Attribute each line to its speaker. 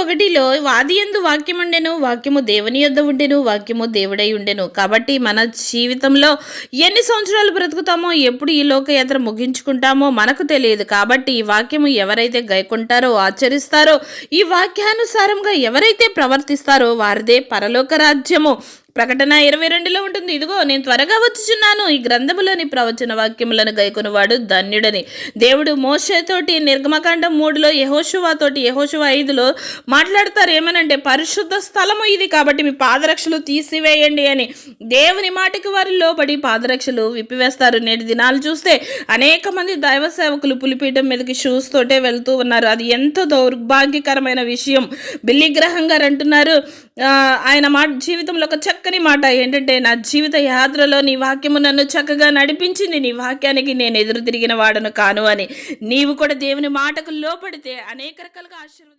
Speaker 1: 1:1 ఆదియందు వాక్యముండెను, వాక్యము దేవుని యొద్ద ఉండెను, వాక్యము దేవుడై ఉండెను. కాబట్టి మన జీవితంలో ఎన్ని సంవత్సరాలు బ్రతుకుతామో, ఎప్పుడు ఈ లోకయాత్ర ముగించుకుంటామో మనకు తెలియదు. కాబట్టి ఈ వాక్యము ఎవరైతే గైకుంటారో, ఆచరిస్తారో, ఈ వాక్యానుసారంగా ఎవరైతే ప్రవర్తిస్తారో వారిదే పరలోక రాజ్యము. ప్రకటన 22లో ఉంటుంది, ఇదిగో నేను త్వరగా వచ్చుచున్నాను, ఈ గ్రంథములోని ప్రవచన వాక్యములను గైకొనువాడు ధన్యుడని. దేవుడు మోషేతోటి నిర్గమకాండం 3లో, యెహోషువతోటి యెహోషువ 5లో మాట్లాడతారు. ఏమనంటే పరిశుద్ధ స్థలము ఇది, కాబట్టి మీ పాదరక్షలు తీసివేయండి అని. దేవుని మాటకి వారు లోబడి పాదరక్షలు విప్పివేస్తారు. నేటి దినాలు చూస్తే అనేక మంది దైవ సేవకులు పులిపీఠం మీదకి షూస్ తోటే వెళ్తూ ఉన్నారు. అది ఎంతో దౌర్భాగ్యకరమైన విషయం. బిల్లీ గ్రహం గారు అంటున్నారు, ఆయన మాట జీవితంలో ఒక చక్కని మాట ఏంటంటే, నా జీవిత యాత్రలో నీ వాక్యము నన్ను చక్కగా నడిపించింది, నీ వాక్యానికి నేను ఎదురు తిరిగిన వాడను కాను అని. నీవు కూడా దేవుని మాటకు లోపడితే అనేక రకాలుగా ఆశీర్వదించ